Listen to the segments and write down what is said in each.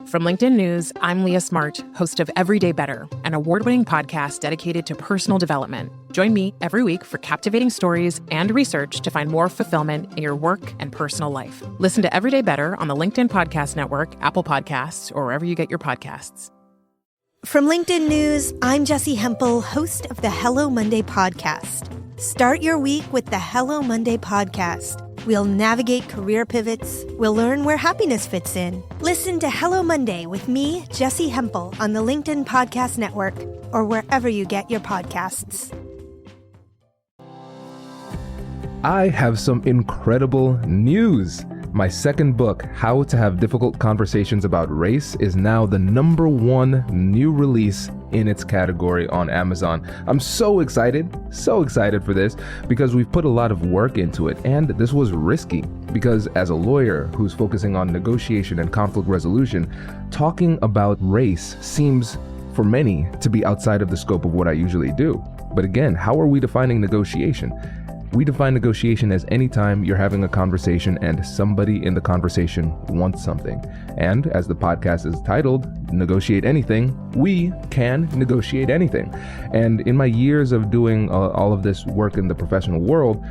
From LinkedIn News, I'm Leah Smart, host of Everyday Better, an award-winning podcast dedicated to personal development. Join me every week for captivating stories and research to find more fulfillment in your work and personal life. Listen to Everyday Better on the LinkedIn Podcast Network, Apple Podcasts, or wherever you get your podcasts. From LinkedIn News, I'm Jessie Hempel, host of the Hello Monday podcast. Start your week with the Hello Monday podcast. We'll navigate career pivots. We'll learn where happiness fits in. Listen to Hello Monday with me, Jessie Hempel, on the LinkedIn Podcast Network or wherever you get your podcasts. I have some incredible news. My second book, How to Have Difficult Conversations About Race, is now the #1 new release in its category on Amazon. I'm so excited for this because we've put a lot of work into it, and this was risky because as a lawyer who's focusing on negotiation and conflict resolution, talking about race seems for many to be outside of the scope of what I usually do. But again, how are we defining negotiation? We define negotiation as any time you're having a conversation and somebody in the conversation wants something. And as the podcast is titled, Negotiate Anything, we can negotiate anything. And in my years of doing all of this work in the professional world,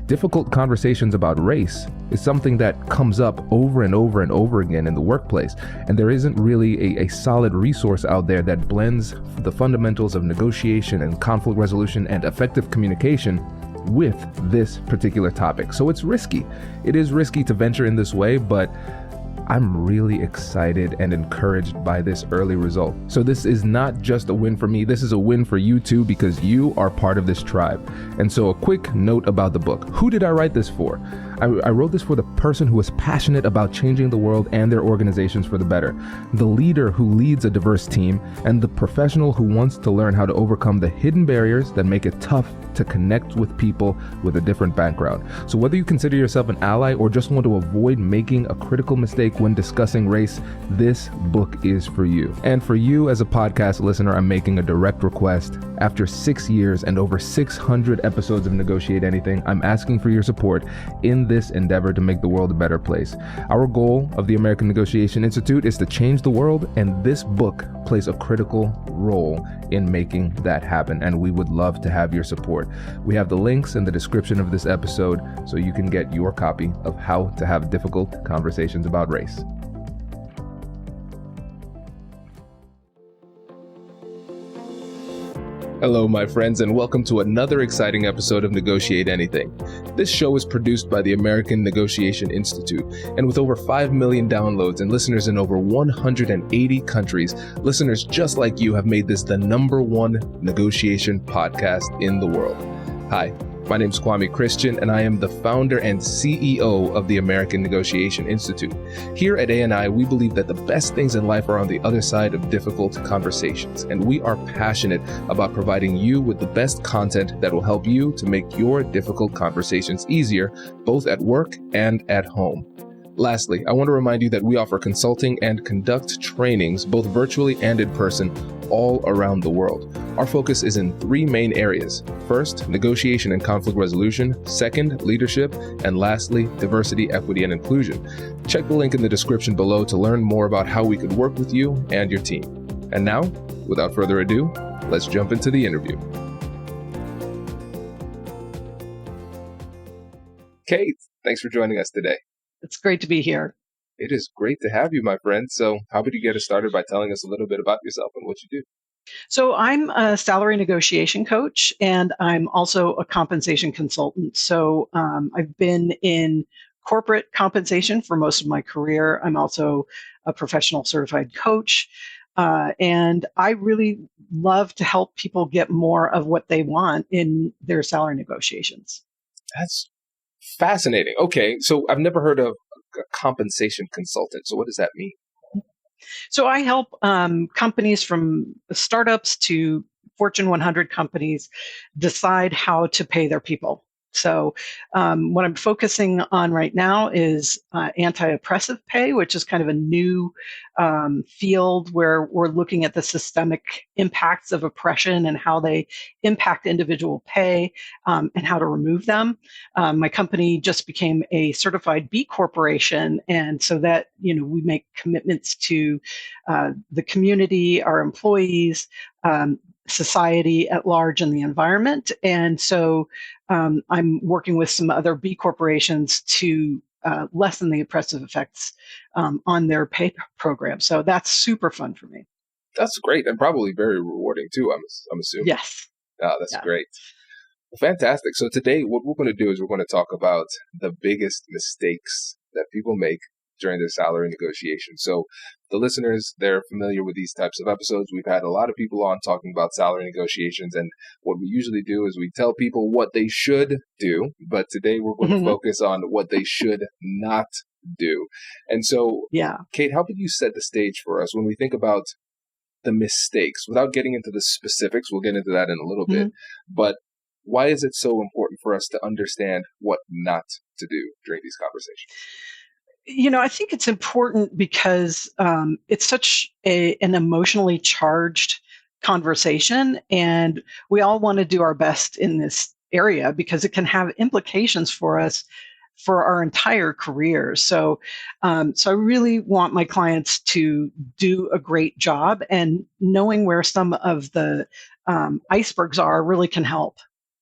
difficult conversations about race is something that comes up over and over and over again in the workplace. And there isn't really a solid resource out there that blends the fundamentals of negotiation and conflict resolution and effective communication with this particular topic. So it's risky. It is risky to venture in this way, but I'm really excited and encouraged by this early result. So this is not just a win for me, this is a win for you too, because you are part of this tribe. And so a quick note about the book. Who did I write this for? I wrote this for the person who is passionate about changing the world and their organizations for the better, the leader who leads a diverse team, and the professional who wants to learn how to overcome the hidden barriers that make it tough to connect with people with a different background. So whether you consider yourself an ally or just want to avoid making a critical mistake when discussing race, this book is for you. And for you as a podcast listener, I'm making a direct request. After 6 years and over 600 episodes of Negotiate Anything, I'm asking for your support in this endeavor to make the world a better place. Our goal of the American Negotiation Institute is to change the world, and this book plays a critical role in making that happen, and we would love to have your support. We have the links in the description of this episode so you can get your copy of How to Have Difficult Conversations About Race. Hello, my friends, and welcome to another exciting episode of Negotiate Anything. This show is produced by the American Negotiation Institute, and with over 5 million downloads and listeners in over 180 countries, listeners just like you have made this the #1 negotiation podcast in the world. Hi, my name is Kwame Christian, and I am the founder and CEO of the American Negotiation Institute. Here at ANI, we believe that the best things in life are on the other side of difficult conversations, and we are passionate about providing you with the best content that will help you to make your difficult conversations easier, both at work and at home. Lastly, I want to remind you that we offer consulting and conduct trainings, both virtually and in person, all around the world. Our focus is in 3 main areas. First, negotiation and conflict resolution. Second, leadership. And lastly, diversity, equity, and inclusion. Check the link in the description below to learn more about how we could work with you and your team. And now, without further ado, let's jump into the interview. Kate, thanks for joining us today. It's great to be here. It is great to have you, my friend. So how about you get us started by telling us a little bit about yourself and what you do? So I'm a salary negotiation coach, and I'm also a compensation consultant. So I've been in corporate compensation for most of my career. I'm also a professional certified coach. And I really love to help people get more of what they want in their salary negotiations. That's fascinating. Okay, so I've never heard of a compensation consultant. So what does that mean? So I help companies from startups to Fortune 100 companies decide how to pay their people. So what I'm focusing on right now is anti-oppressive pay, which is kind of a new field where we're looking at the systemic impacts of oppression and how they impact individual pay and how to remove them. My company just became a certified B Corporation, and so that we make commitments to the community, our employees, society at large, and the environment. And so I'm working with some other B corporations to lessen the oppressive effects on their pay program. So that's super fun for me. That's great, and probably very rewarding too, I'm assuming. Yes. Oh, that's great. Well, fantastic. So today what we're going to do is we're going to talk about the biggest mistakes that people make during their salary negotiation. So the listeners, they're familiar with these types of episodes. We've had a lot of people on talking about salary negotiations, and what we usually do is we tell people what they should do, but today we're going to focus on what they should not do. And so, Kate, how about you set the stage for us when we think about the mistakes, without getting into the specifics? We'll get into that in a little bit, but why is it so important for us to understand what not to do during these conversations? I think it's important because it's such an emotionally charged conversation, and we all want to do our best in this area because it can have implications for us for our entire career. So I really want my clients to do a great job, and knowing where some of the icebergs are really can help.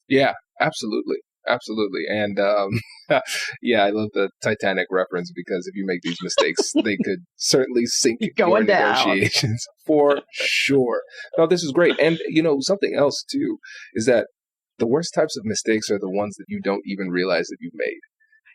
Yeah, absolutely. Absolutely. And I love the Titanic reference, because if you make these mistakes, they could certainly sink your negotiations for sure. No, this is great. And, something else too is that the worst types of mistakes are the ones that you don't even realize that you've made.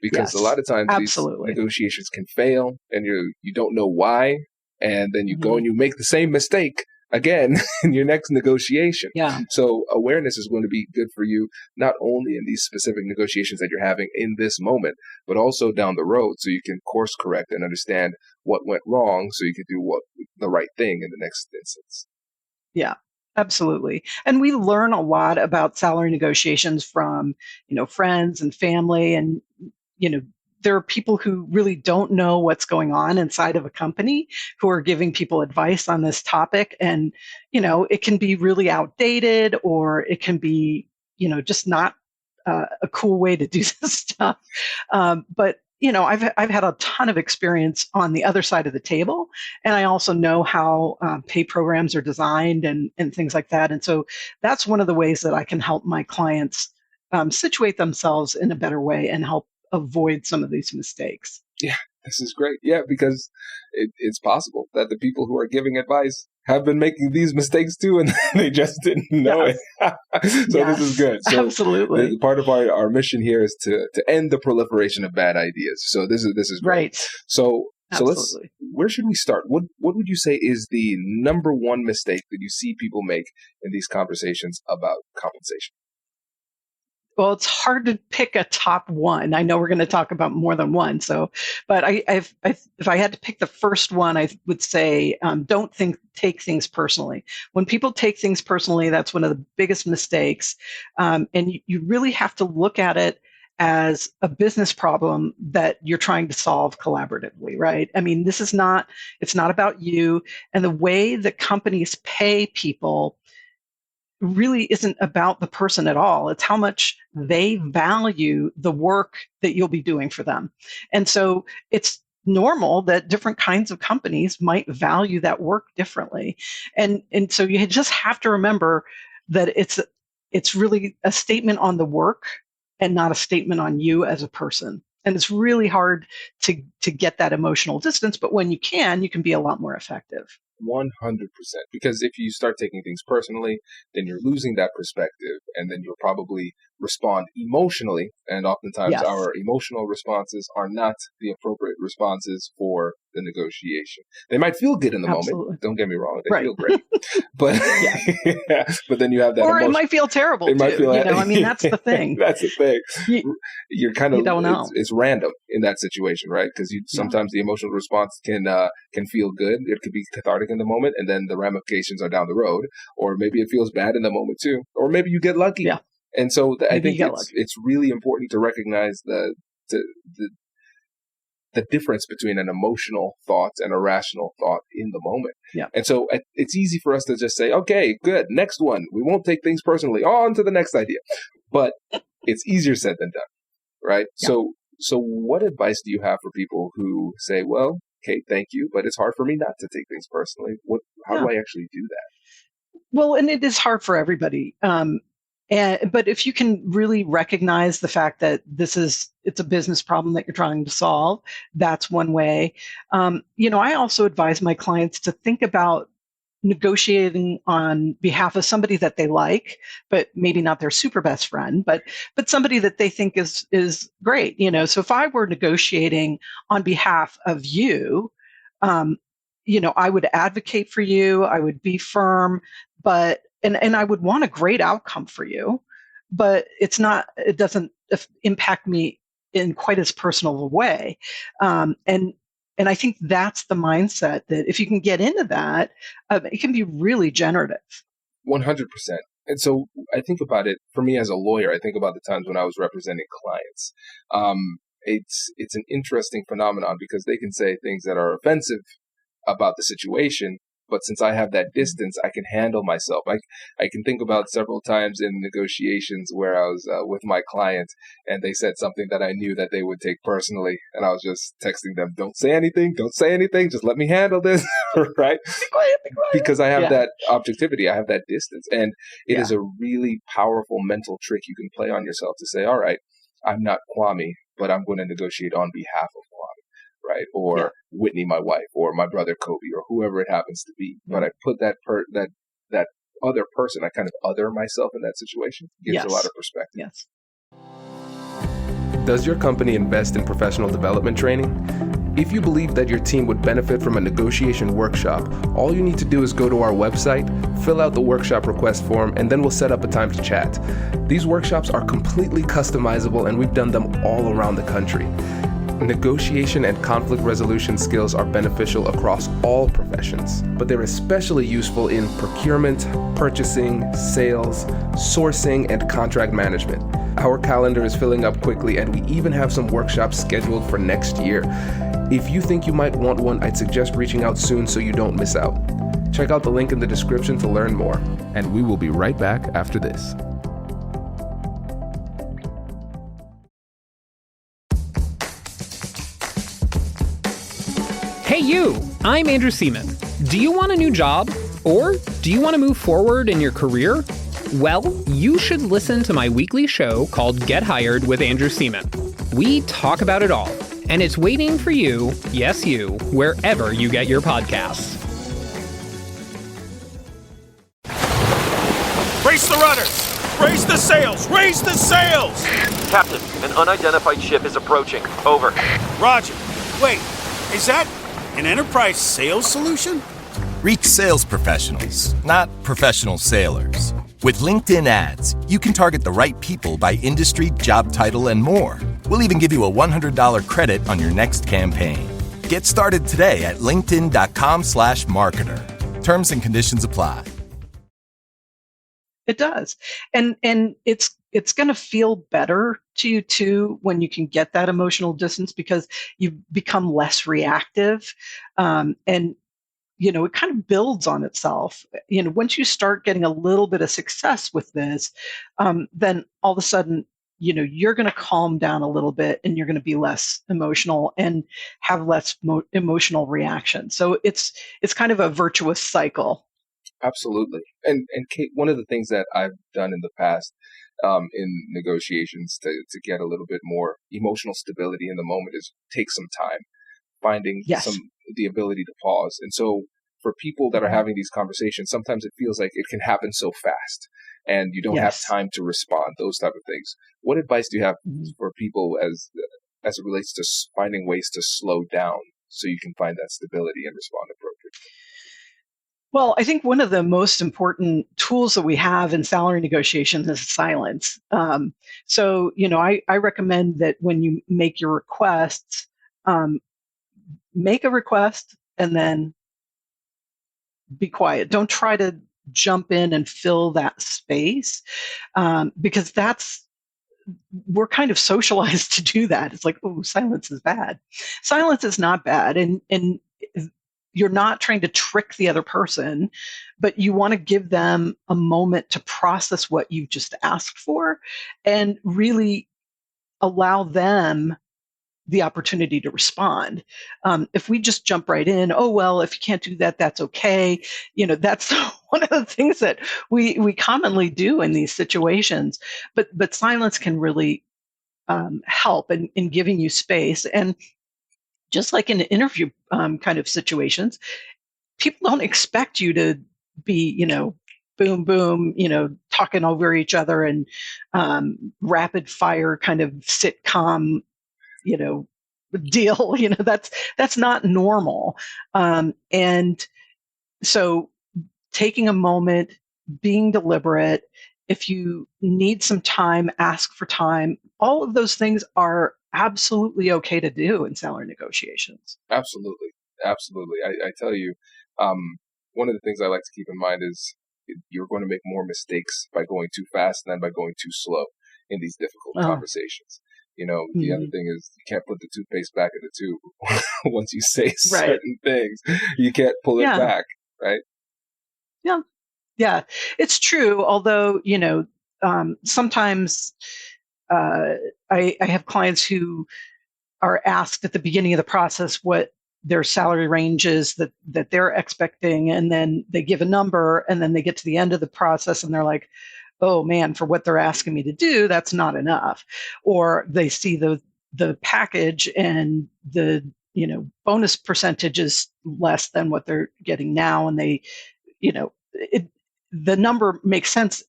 Because a lot of times these negotiations can fail and you don't know why. And then you go and you make the same mistake again in your next negotiation. Yeah. So awareness is going to be good for you, not only in these specific negotiations that you're having in this moment, but also down the road, so you can course correct and understand what went wrong, so you can do the right thing in the next instance. Yeah, absolutely. And we learn a lot about salary negotiations from, friends and family, and, there are people who really don't know what's going on inside of a company who are giving people advice on this topic. And, it can be really outdated, or it can be, just not a cool way to do this stuff. But, I've had a ton of experience on the other side of the table. And I also know how pay programs are designed and things like that. And so that's one of the ways that I can help my clients situate themselves in a better way and help avoid some of these mistakes. Yeah, this is great. Yeah, because it's possible that the people who are giving advice have been making these mistakes too, and they just didn't know it. So this is good. So absolutely. Part of our mission here is to end the proliferation of bad ideas. So this is great. Right. So where should we start? What would you say is the number one mistake that you see people make in these conversations about compensation? Well, it's hard to pick a top one. I know we're going to talk about more than one. But if I had to pick the first one, I would say don't take things personally. When people take things personally, that's one of the biggest mistakes. And you really have to look at it as a business problem that you're trying to solve collaboratively, right? I mean, it's not about you. And the way that companies pay people really isn't about the person at all. It's how much they value the work that you'll be doing for them. And so it's normal that different kinds of companies might value that work differently. And so you just have to remember that it's really a statement on the work and not a statement on you as a person. And it's really hard to get that emotional distance, but when you can be a lot more effective. 100%. Because if you start taking things personally, then you're losing that perspective, and then you'll probably respond emotionally. And oftentimes our emotional responses are not the appropriate responses for the negotiation. They might feel good in the moment. Don't get me wrong. They feel great. But, but then you have that Or it might feel terrible too. Might feel that's the thing. That's the thing. You're kind of, you don't know. It's random in that situation, right? Because sometimes the emotional response can feel good. It could be cathartic in the moment, and then the ramifications are down the road. Or maybe it feels bad in the moment too. Or maybe you get lucky. And so I Maybe think you got lucky. it's really important to recognize the difference between an emotional thought and a rational thought in the moment. Yeah. And so it's easy for us to just say, okay, good, next one. We won't take things personally. On to the next idea. But it's easier said than done, right? Yeah. So what advice do you have for people who say, well, Kate, thank you, but it's hard for me not to take things personally. How do I actually do that? Well, and it is hard for everybody. But if you can really recognize the fact that it's a business problem that you're trying to solve, that's one way. I also advise my clients to think about negotiating on behalf of somebody that they like, but maybe not their super best friend, but somebody that they think is great. So if I were negotiating on behalf of you, um, I would advocate for you, I would be firm, but and I would want a great outcome for you, but it doesn't impact me in quite as personal a way. And I think that's the mindset that if you can get into that, it can be really generative. 100%. And so I think about it, for me as a lawyer, I think about the times when I was representing clients. It's an interesting phenomenon because they can say things that are offensive about the situation, but since I have that distance, I can handle myself. I can think about several times in negotiations where I was with my client and they said something that I knew that they would take personally. And I was just texting them, don't say anything, just let me handle this, right? Be quiet. Because I have that objectivity, I have that distance. And it is Yeah. a really powerful mental trick you can play on yourself to say, all right, I'm not Kwame, but I'm going to negotiate on behalf of Kwame. Right, or Whitney, my wife, or my brother Kobe, or whoever it happens to be. But I put that other person, I kind of other myself in that situation. Gives a lot of perspective. Yes. Does your company invest in professional development training? If you believe that your team would benefit from a negotiation workshop, all you need to do is go to our website, fill out the workshop request form, and then we'll set up a time to chat. These workshops are completely customizable, and we've done them all around the country. Negotiation and conflict resolution skills are beneficial across all professions, but they're especially useful in procurement, purchasing, sales, sourcing, and contract management. Our calendar is filling up quickly, and we even have some workshops scheduled for next year. If you think you might want one, I'd suggest reaching out soon so you don't miss out. Check out the link in the description to learn more, and we will be right back after this. Hey you, I'm Andrew Seaman. Do you want a new job? Or do you want to move forward in your career? Well, you should listen to my weekly show called Get Hired with Andrew Seaman. We talk about it all, and it's waiting for you, yes you, wherever you get your podcasts. Raise the rudders! Raise the sails! Raise the sails! Captain, an unidentified ship is approaching. Over. Roger. Wait, is that an enterprise sales solution? Reach sales professionals, not professional sailors. With LinkedIn ads, you can target the right people by industry, job title, and more. We'll even give you a $100 credit on your next campaign. Get started today at linkedin.com/marketer. Terms and conditions apply. It does. And it's going to feel better to you too when you can get that emotional distance because you become less reactive. And it kind of builds on itself. Once you start getting a little bit of success with this, then all of a sudden, you're going to calm down a little bit and you're going to be less emotional and have less emotional reaction. So it's kind of a virtuous cycle. Absolutely. And Kate, one of the things that I've done in the past in negotiations to get a little bit more emotional stability in the moment is take some time, finding the ability to pause. And so for people that are having these conversations, sometimes it feels like it can happen so fast and you don't have time to respond, those type of things. What advice do you have for people as it relates to finding ways to slow down so you can find that stability and respond appropriately? Well, I think one of the most important tools that we have in salary negotiations is silence. So, I recommend that when you make your requests, make a request and then be quiet. Don't try to jump in and fill that space, because we're kind of socialized to do that. It's like, oh, silence is bad. Silence is not bad. And you're not trying to trick the other person, but you want to give them a moment to process what you've just asked for and really allow them the opportunity to respond. If we just jump right in, oh, well, if you can't do that, that's okay. That's one of the things that we commonly do in these situations. But silence can really help in giving you space. And just like in interview kind of situations, people don't expect you to be, boom, boom, talking over each other and rapid fire kind of sitcom, deal. That's not normal. And so taking a moment, being deliberate, if you need some time, ask for time. All of those things are absolutely okay to do in salary negotiations. Absolutely. Absolutely. I tell you, one of the things I like to keep in mind is you're going to make more mistakes by going too fast than by going too slow in these difficult conversations. The other thing is you can't put the toothpaste back in the tube. Once you say certain things, you can't pull it back, right? Yeah. Yeah, it's true. Although, sometimes I have clients who are asked at the beginning of the process what their salary range is that they're expecting, and then they give a number, and then they get to the end of the process and they're like, oh man, for what they're asking me to do, that's not enough. Or they see the package and the bonus percentage is less than what they're getting now, and they, the number makes sense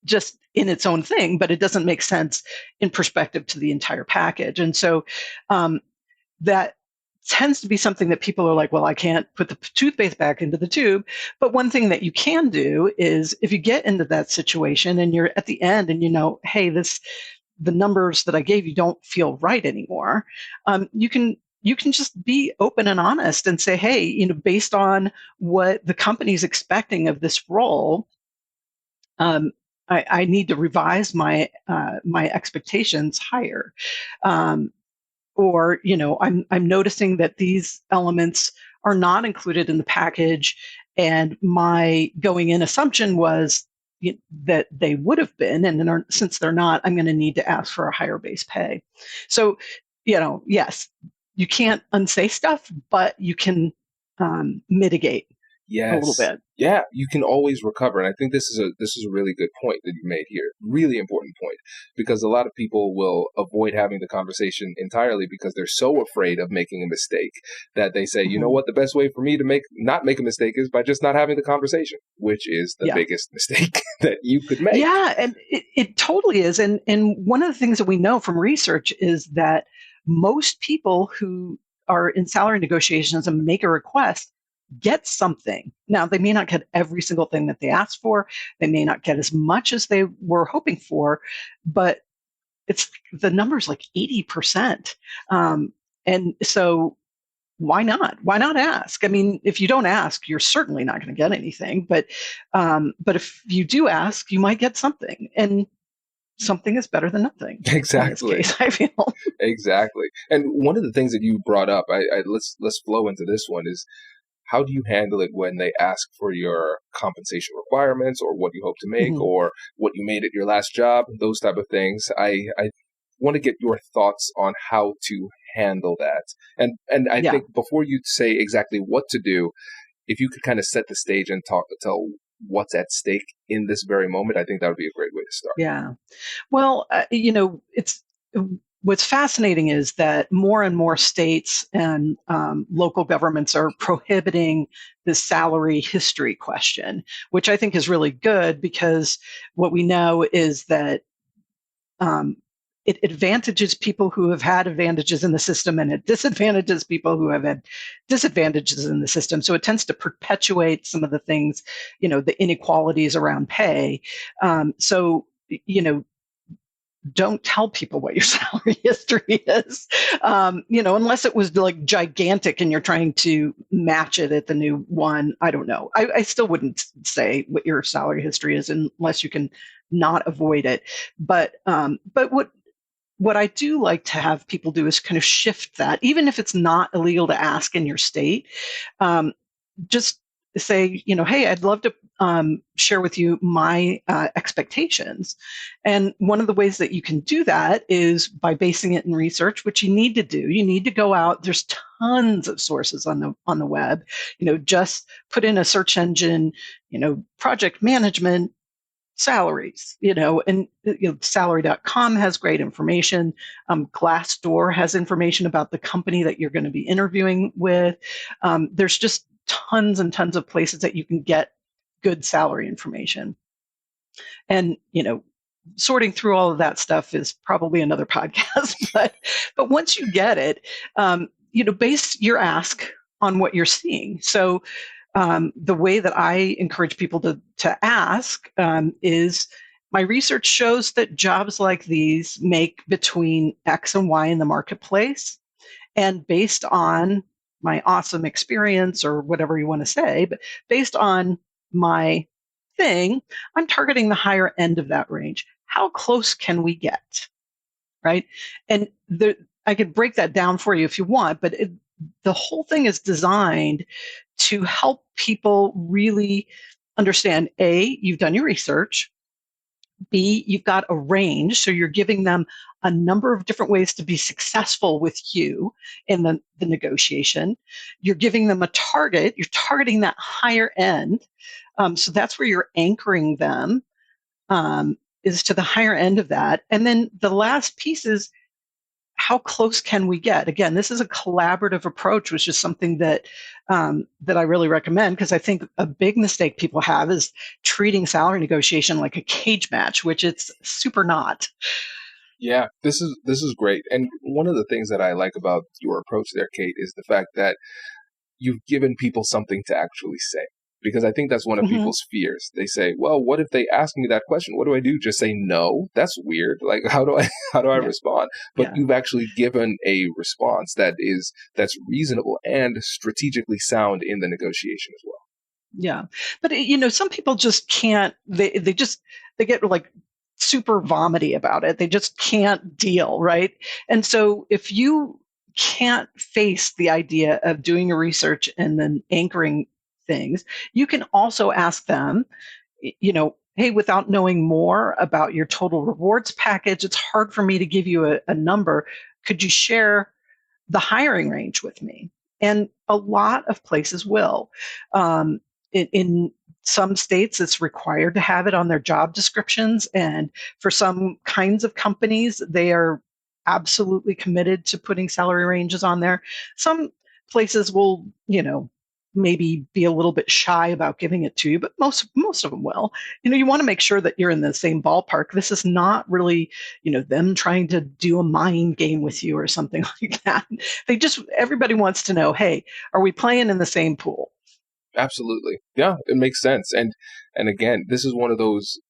just in its own thing, but it doesn't make sense in perspective to the entire package. And so that tends to be something that people are like, well, I can't put the toothpaste back into the tube. But one thing that you can do is if you get into that situation and you're at the end and hey, the numbers that I gave you don't feel right anymore, you can just be open and honest and say, hey, based on what the company's expecting of this role, I need to revise my expectations higher. Or, I'm noticing that these elements are not included in the package, and my going in assumption was that they would have been, and since they're not, I'm going to need to ask for a higher base pay. So, yes, you can't unsay stuff, but you can mitigate a little bit. Yeah, you can always recover. And I think this is a really good point that you made here. Really important point, because a lot of people will avoid having the conversation entirely because they're so afraid of making a mistake that they say, you know what, the best way for me to not make a mistake is by just not having the conversation, which is the biggest mistake that you could make. Yeah, and it totally is. And one of the things that we know from research is that most people who are in salary negotiations and make a request get something. Now, they may not get every single thing that they asked for. They may not get as much as they were hoping for, but the number's like 80%. And so why not? Why not ask? I mean, if you don't ask, you're certainly not going to get anything. But if you do ask, you might get something. And something is better than nothing. Exactly. In this case, I feel. Exactly. And one of the things that you brought up, let's flow into this one, is how do you handle it when they ask for your compensation requirements or what you hope to make or what you made at your last job, those type of things? I want to get your thoughts on how to handle that. And I think before you say exactly what to do, if you could kind of set the stage and tell what's at stake in this very moment, I think that would be a great way to start. Yeah. Well, what's fascinating is that more and more states and local governments are prohibiting the salary history question, which I think is really good because what we know is that it advantages people who have had advantages in the system, and it disadvantages people who have had disadvantages in the system. So it tends to perpetuate some of the things, the inequalities around pay. So don't tell people what your salary history is, unless it was like gigantic and you're trying to match it at the new one. I don't know. I still wouldn't say what your salary history is unless you can not avoid it. But what I do like to have people do is kind of shift that, even if it's not illegal to ask in your state. Just say, hey, I'd love to share with you my expectations. And one of the ways that you can do that is by basing it in research, which you need to do. You need to go out. There's tons of sources on the web. Just put in a search engine, project management salaries, and salary.com has great information. Glassdoor has information about the company that you're going to be interviewing with. There's just tons and tons of places that you can get good salary information. And, sorting through all of that stuff is probably another podcast, but once you get it, base your ask on what you're seeing. So the way that I encourage people to ask is, my research shows that jobs like these make between X and Y in the marketplace. And based on my awesome experience, or whatever you want to say, but based on my thing, I'm targeting the higher end of that range. How close can we get? Right? And I could break that down for you if you want, but the whole thing is designed to help people really understand, A, you've done your research. B, you've got a range, so you're giving them a number of different ways to be successful with you in the negotiation. You're giving them a target. You're targeting that higher end. So that's where you're anchoring them, is to the higher end of that. And then the last piece is, how close can we get? Again, this is a collaborative approach, which is something that I really recommend, because I think a big mistake people have is treating salary negotiation like a cage match, which it's super not. Yeah, this is great. And one of the things that I like about your approach there, Kate, is the fact that you've given people something to actually say. Because I think that's one of people's fears. They say, well, what if they ask me that question? What do I do? Just say no? That's weird. Like, how do I respond? But you've actually given a response that's reasonable and strategically sound in the negotiation as well. Yeah. But, some people just can't, they get like super vomity about it. They just can't deal, right? And so if you can't face the idea of doing your research and then anchoring things, you can also ask them, hey, without knowing more about your total rewards package, it's hard for me to give you a number. Could you share the hiring range with me? And a lot of places will. In some states, it's required to have it on their job descriptions. And for some kinds of companies, they are absolutely committed to putting salary ranges on there. Some places will, maybe be a little bit shy about giving it to you, but most of them will. You want to make sure that you're in the same ballpark. This is not really, them trying to do a mind game with you or something like that. Everybody wants to know, hey, are we playing in the same pool? Absolutely. Yeah, it makes sense. And again, this is one of those,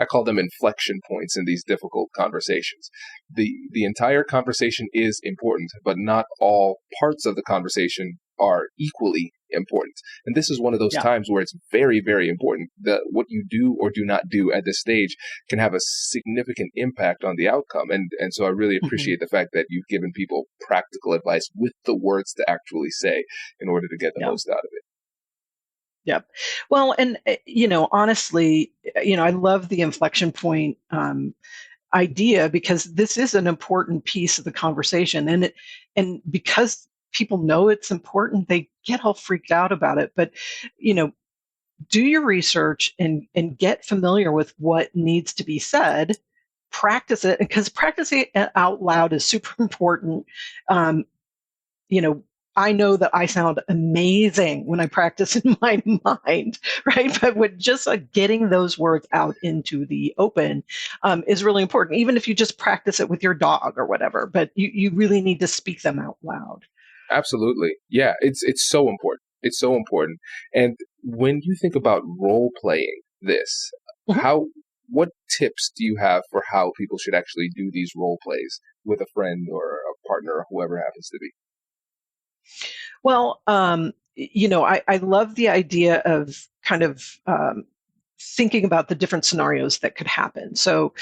I call them inflection points in these difficult conversations. The entire conversation is important, but not all parts of the conversation are equally important. And this is one of those times where it's very, very important that what you do or do not do at this stage can have a significant impact on the outcome. And so I really appreciate the fact that you've given people practical advice with the words to actually say in order to get the most out of it. Yep. Well, and, honestly, I love the inflection point idea, because this is an important piece of the conversation. And because people know it's important, they get all freaked out about it. But, do your research and get familiar with what needs to be said. Practice it, because practicing it out loud is super important. I know that I sound amazing when I practice in my mind, right? But with just getting those words out into the open is really important, even if you just practice it with your dog or whatever. But you really need to speak them out loud. Absolutely. Yeah, it's so important. It's so important. And when you think about role playing this, what tips do you have for how people should actually do these role plays with a friend or a partner or whoever happens to be? Well, I love the idea of kind of thinking about the different scenarios that could happen. So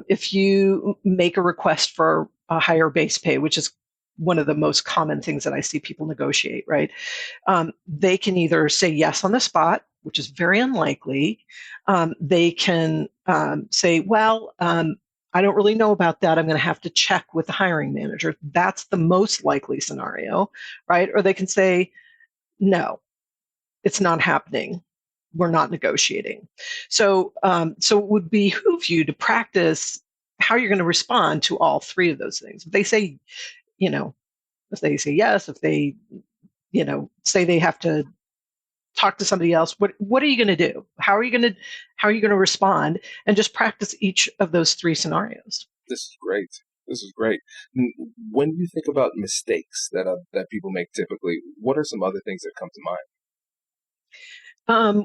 if you make a request for a higher base pay, which is one of the most common things that I see people negotiate, right? They can either say yes on the spot, which is very unlikely. They can say, well, I don't really know about that. I'm going to have to check with the hiring manager. That's the most likely scenario, right? Or they can say, no, it's not happening. We're not negotiating. So it would behoove you to practice how you're going to respond to all three of those things. If they say, you know, if they say yes, if they, say they have to talk to somebody else, what are you going to do? How are you going to respond? And just practice each of those three scenarios. This is great. This is great. When you think about mistakes that people make typically, what are some other things that come to mind?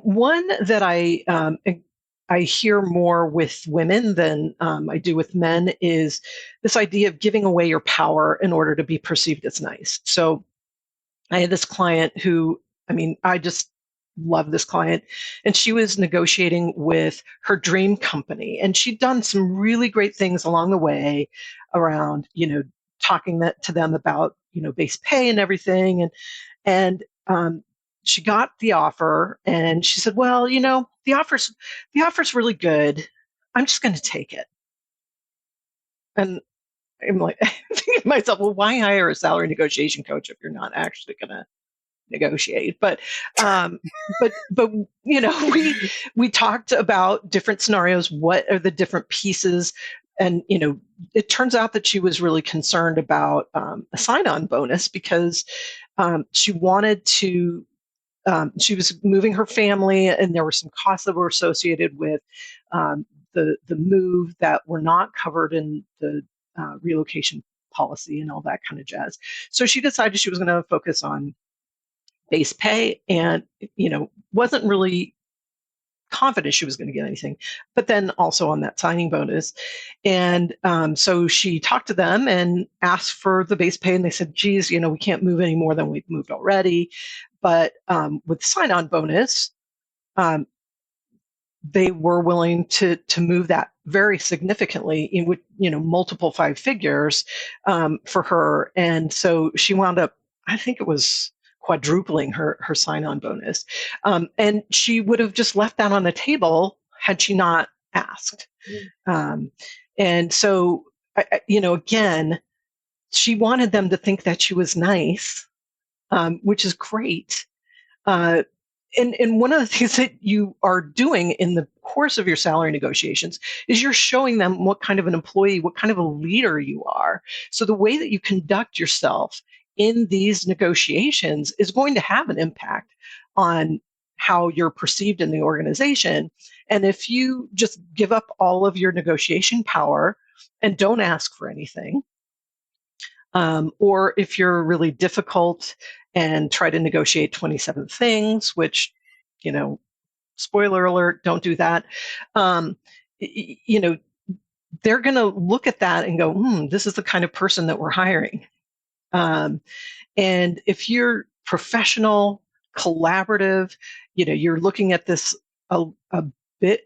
One that I hear more with women than I do with men is this idea of giving away your power in order to be perceived as nice. So I had this client who, I just love this client, and she was negotiating with her dream company, and she'd done some really great things along the way around, talking to them about, base pay and everything. And she got the offer, and she said, well, the offer's really good. I'm just going to take it. And I'm like, thinking to myself, well, why hire a salary negotiation coach if you're not actually going to negotiate? But we talked about different scenarios. What are the different pieces? And it turns out that she was really concerned about a sign-on bonus because she wanted to. She was moving her family, and there were some costs that were associated with the move that were not covered in the relocation policy and all that kind of jazz. So she decided she was going to focus on base pay, and wasn't really confident she was going to get anything, but then also on that signing bonus. And so she talked to them and asked for the base pay, and they said, geez, we can't move any more than we've moved already. But with sign-on bonus, they were willing to move that very significantly in multiple five figures for her. And so she wound up, I think it was quadrupling her sign-on bonus. And she would have just left that on the table had she not asked. And so, again, she wanted them to think that she was nice, which is great. And one of the things that you are doing in the course of your salary negotiations is you're showing them what kind of an employee, what kind of a leader you are. So the way that you conduct yourself in these negotiations is going to have an impact on how you're perceived in the organization. And if you just give up all of your negotiation power and don't ask for anything, or if you're really difficult and try to negotiate 27 things, which, spoiler alert, don't do that. They're going to look at that and go, this is the kind of person that we're hiring. And if you're professional, collaborative, you're looking at this a bit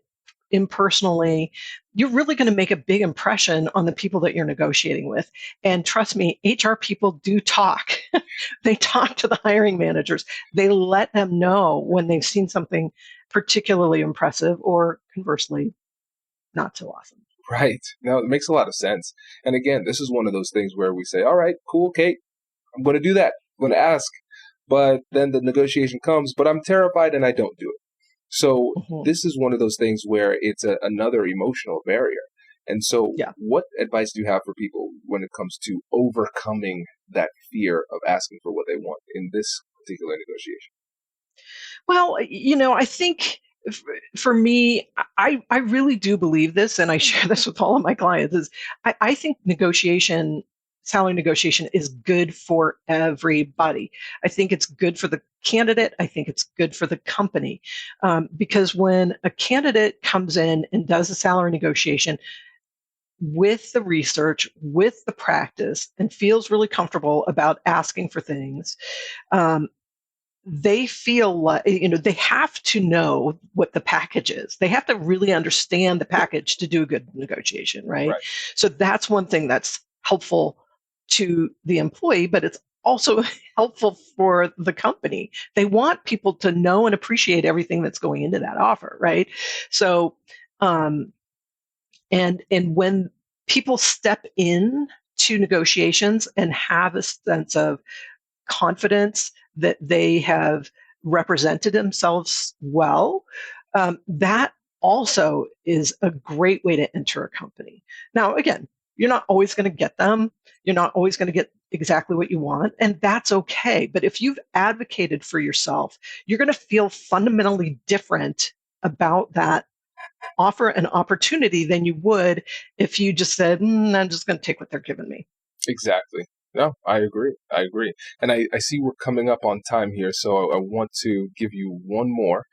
impersonally, you're really going to make a big impression on the people that you're negotiating with. And trust me, HR people do talk. They talk to the hiring managers. They let them know when they've seen something particularly impressive or conversely, not so awesome. Right. No, it makes a lot of sense. And again, this is one of those things where we say, all right, cool, Kate, I'm going to do that. I'm going to ask. But then the negotiation comes, but I'm terrified and I don't do it. So this is one of those things where it's another emotional barrier. And so what advice do you have for people when it comes to overcoming that fear of asking for what they want in this particular negotiation? Well, I think for me, I really do believe this, and I share this with all of my clients, is I think negotiation salary negotiation is good for everybody. I think it's good for the candidate. I think it's good for the company. Because when a candidate comes in and does a salary negotiation with the research, with the practice, and feels really comfortable about asking for things, they feel like, they have to know what the package is. They have to really understand the package to do a good negotiation, right? So that's one thing that's helpful to the employee, but it's also helpful for the company. They want people to know and appreciate everything that's going into that offer, right? So, and when people step in to negotiations and have a sense of confidence that they have represented themselves well, that also is a great way to enter a company. Now, again, you're not always going to get them. You're not always going to get exactly what you want, and that's okay. But if you've advocated for yourself, you're going to feel fundamentally different about that offer and opportunity than you would if you just said, I'm just going to take what they're giving me. Exactly. No, I agree. And I see we're coming up on time here, so I want to give you one more.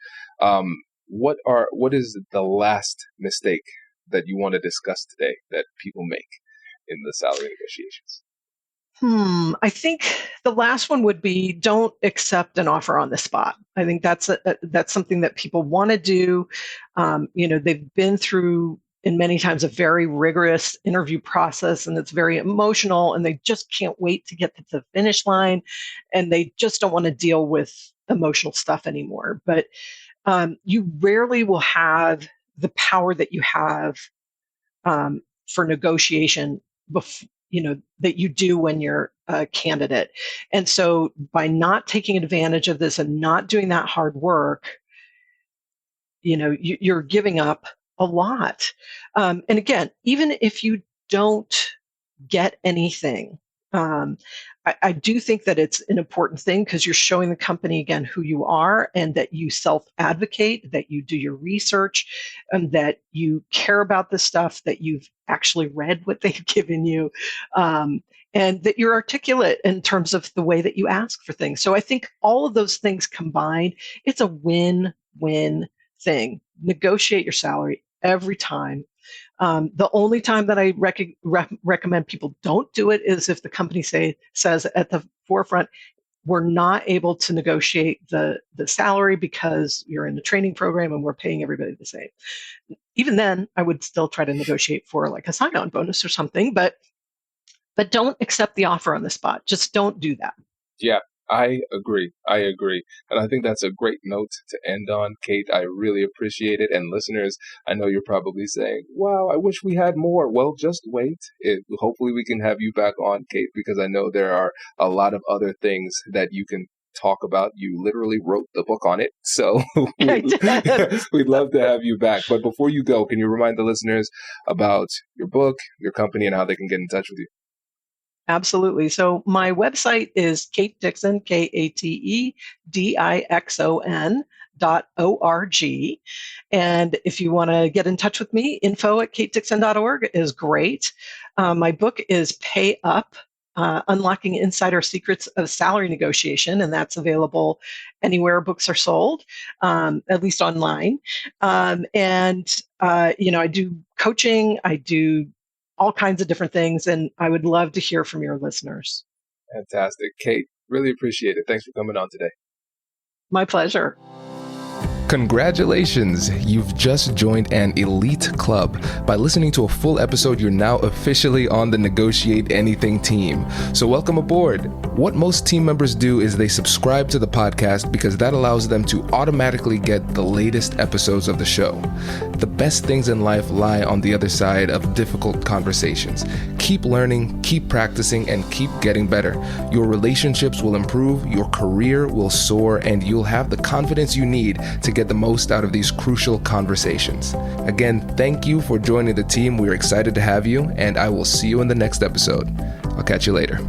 What is the last mistake that you want to discuss today that people make in the salary negotiations? I think the last one would be don't accept an offer on the spot. I think that's something that people want to do. They've been through, and many times, a very rigorous interview process, and it's very emotional, and they just can't wait to get to the finish line, and they just don't want to deal with emotional stuff anymore. But you rarely will have the power that you have for negotiation that you do when you're a candidate. And so by not taking advantage of this and not doing that hard work, you're giving up a lot. And again, even if you don't get anything, I do think that it's an important thing because you're showing the company, again, who you are and that you self-advocate, that you do your research, and that you care about this stuff, that you've actually read what they've given you, and that you're articulate in terms of the way that you ask for things. So I think all of those things combined, it's a win-win thing. Negotiate your salary every time. The only time that I recommend people don't do it is if the company says at the forefront, we're not able to negotiate the salary because you're in the training program and we're paying everybody the same. Even then, I would still try to negotiate for like a sign-on bonus or something, but don't accept the offer on the spot. Just don't do that. Yeah. I agree. And I think that's a great note to end on. Kate, I really appreciate it. And listeners, I know you're probably saying, wow, I wish we had more. Well, just wait. Hopefully we can have you back on, Kate, because I know there are a lot of other things that you can talk about. You literally wrote the book on it. So we'd love to have you back. But before you go, can you remind the listeners about your book, your company, and how they can get in touch with you? Absolutely. So my website is Kate Dixon, KATEDIXON.org. And if you want to get in touch with me, info@katedixon.org is great. My book is Pay Up, Unlocking Insider Secrets of Salary Negotiation, and that's available anywhere books are sold, at least online. I do coaching, I do all kinds of different things, and I would love to hear from your listeners. Fantastic. Kate, really appreciate it. Thanks for coming on today. My pleasure. Congratulations! You've just joined an elite club. By listening to a full episode, you're now officially on the Negotiate Anything team. So welcome aboard. What most team members do is they subscribe to the podcast because that allows them to automatically get the latest episodes of the show. The best things in life lie on the other side of difficult conversations. Keep learning, keep practicing, and keep getting better. Your relationships will improve, your career will soar, and you'll have the confidence you need to get the most out of these crucial conversations. Again, thank you for joining the team. We're excited to have you, and I will see you in the next episode. I'll catch you later.